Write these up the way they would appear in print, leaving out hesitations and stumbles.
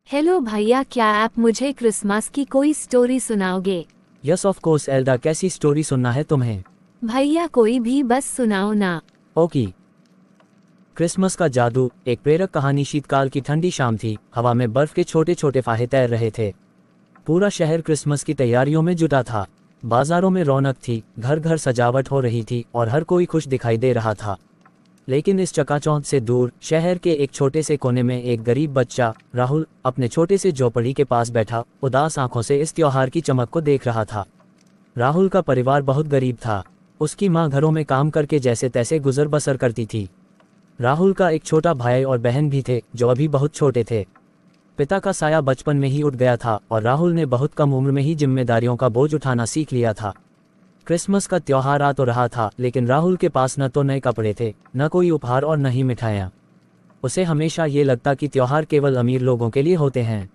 Hello भैया, क्या आप मुझे क्रिसमस की कोई स्टोरी सुनाओगे? यस ऑफ कोर्स एल्डा, कैसी स्टोरी सुनना है तुम्हें? भैया कोई भी बस सुनाओ ना। ओके। क्रिसमस का जादू। एक प्रेरक कहानी। शीतकाल की ठंडी शाम थी। हवा में बर्फ के छोटे छोटे फाहे तैर रहे थे। पूरा शहर क्रिसमस की तैयारियों में जुटा था। बाजारों में रौनक थी, घर घर सजावट हो रही थी और हर कोई खुश दिखाई दे रहा था। लेकिन इस चकाचौंध से दूर शहर के एक छोटे से कोने में एक गरीब बच्चा राहुल अपने छोटे से झोपड़ी के पास बैठा उदास आंखों से इस त्योहार की चमक को देख रहा था। राहुल का परिवार बहुत गरीब था। उसकी माँ घरों में काम करके जैसे तैसे गुजर बसर करती थी। राहुल का एक छोटा भाई और बहन भी थे जो अभी बहुत छोटे थे। पिता का साया बचपन में ही उठ गया था और राहुल ने बहुत कम उम्र में ही जिम्मेदारियों का बोझ उठाना सीख लिया था। क्रिसमस का त्योहार आ तो रहा था, लेकिन राहुल के पास न तो नए कपड़े थे, न कोई उपहार और न ही मिठाइयाँ। उसे हमेशा ये लगता कि त्योहार केवल अमीर लोगों के लिए होते हैं।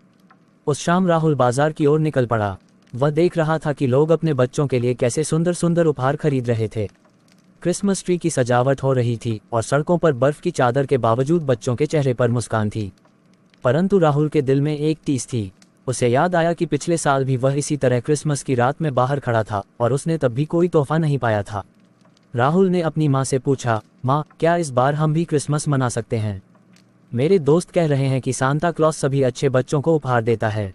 उस शाम राहुल बाजार की ओर निकल पड़ा। वह देख रहा था कि लोग अपने बच्चों के लिए कैसे सुंदर सुंदर उपहार खरीद रहे थे। क्रिसमस ट्री की सजावट हो रही थी और सड़कों पर बर्फ की चादर के बावजूद बच्चों के चेहरे पर मुस्कान थी। परंतु राहुल के दिल में एक टीस थी। उसे याद आया कि पिछले साल भी वह इसी तरह क्रिसमस की रात में बाहर खड़ा था और उसने तब भी कोई तोहफा नहीं पाया था। राहुल ने अपनी माँ से पूछा, माँ, क्या इस बार हम भी क्रिसमस मना सकते हैं? मेरे दोस्त कह रहे हैं कि सांता क्लॉस सभी अच्छे बच्चों को उपहार देता है।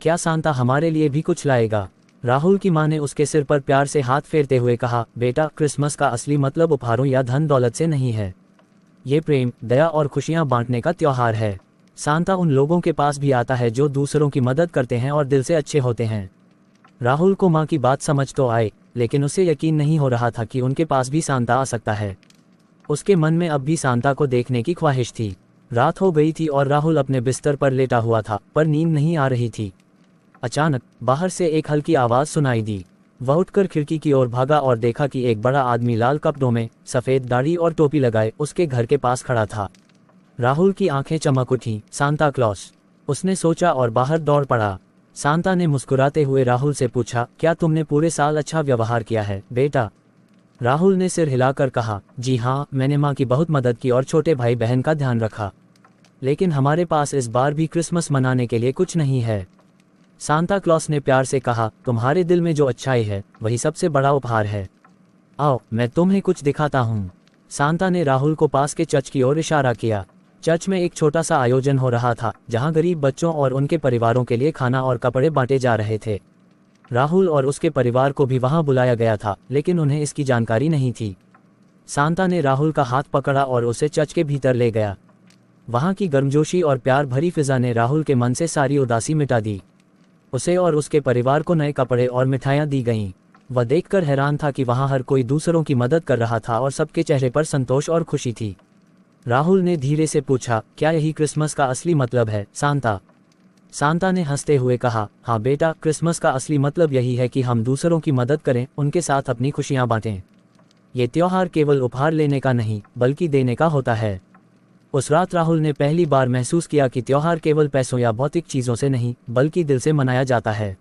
क्या सांता हमारे लिए भी कुछ लाएगा? राहुल की माँ ने उसके सिर पर प्यार से हाथ फेरते हुए कहा, बेटा, क्रिसमस का असली मतलब उपहारों या धन दौलत से नहीं है। ये प्रेम, दया और खुशियाँ बांटने का त्योहार है। सांता उन लोगों के पास भी आता है जो दूसरों की मदद करते हैं और दिल से अच्छे होते हैं। राहुल को माँ की बात समझ तो आई, लेकिन उसे यकीन नहीं हो रहा था कि उनके पास भी सांता आ सकता है। उसके मन में अब भी सांता को देखने की ख्वाहिश थी। रात हो गई थी और राहुल अपने बिस्तर पर लेटा हुआ था, पर नींद नहीं आ रही थी। अचानक बाहर से एक हल्की आवाज़ सुनाई दी। वह उठकर खिड़की की ओर भागा और देखा कि एक बड़ा आदमी लाल कपड़ों में, सफ़ेद दाढ़ी और टोपी लगाए उसके घर के पास खड़ा था। राहुल की आंखें चमक उठी। सांता क्लॉस, उसने सोचा और बाहर दौड़ पड़ा। सांता ने मुस्कुराते हुए राहुल से पूछा, क्या तुमने पूरे साल अच्छा व्यवहार किया है बेटा? राहुल ने सिर हिलाकर कहा, जी हाँ, मैंने माँ की बहुत मदद की और छोटे भाई बहन का ध्यान रखा। लेकिन हमारे पास इस बार भी क्रिसमस मनाने के लिए कुछ नहीं है। सांता क्लॉस ने प्यार से कहा, तुम्हारे दिल में जो अच्छाई है वही सबसे बड़ा उपहार है। आओ, मैं तुम्हें कुछ दिखाता हूँ। सांता ने राहुल को पास के चर्च की ओर इशारा किया। चर्च में एक छोटा सा आयोजन हो रहा था, जहां गरीब बच्चों और उनके परिवारों के लिए खाना और कपड़े बांटे जा रहे थे। राहुल और उसके परिवार को भी वहां बुलाया गया था, लेकिन उन्हें इसकी जानकारी नहीं थी। सांता ने राहुल का हाथ पकड़ा और उसे चर्च के भीतर ले गया। वहां की गर्मजोशी और प्यार भरी फिजा ने राहुल के मन से सारी उदासी मिटा दी। उसे और उसके परिवार को नए कपड़े और मिठाइयाँ दी गईं। वह देखकर हैरान था कि वहाँ हर कोई दूसरों की मदद कर रहा था और सबके चेहरे पर संतोष और खुशी थी। राहुल ने धीरे से पूछा, क्या यही क्रिसमस का असली मतलब है सांता? सांता ने हंसते हुए कहा, हाँ बेटा, क्रिसमस का असली मतलब यही है कि हम दूसरों की मदद करें, उनके साथ अपनी खुशियाँ बांटें। ये त्योहार केवल उपहार लेने का नहीं, बल्कि देने का होता है। उस रात राहुल ने पहली बार महसूस किया कि त्योहार केवल पैसों या भौतिक चीज़ों से नहीं, बल्कि दिल से मनाया जाता है।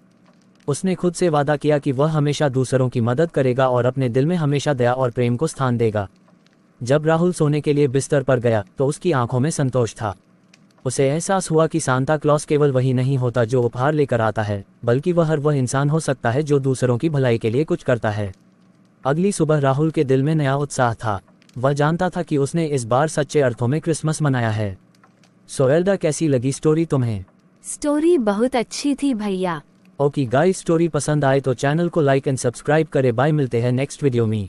उसने खुद से वादा किया कि वह हमेशा दूसरों की मदद करेगा और अपने दिल में हमेशा दया और प्रेम को स्थान देगा। जब राहुल सोने के लिए बिस्तर पर गया तो उसकी आंखों में संतोष था। उसे एहसास हुआ कि सांता क्लॉस केवल वही नहीं होता जो उपहार लेकर आता है, बल्कि वह इंसान हो सकता है जो दूसरों की भलाई के लिए कुछ करता है। अगली सुबह राहुल के दिल में नया उत्साह था। वह जानता था कि उसने इस बार सच्चे अर्थों में क्रिसमस मनाया है। सो एल्डा, कैसी लगी स्टोरी तुम्हें? स्टोरी बहुत अच्छी थी भैया। ओके गाइस, स्टोरी पसंद आए तो चैनल को लाइक एंड सब्सक्राइब करें। बाय, मिलते हैं नेक्स्ट वीडियो में।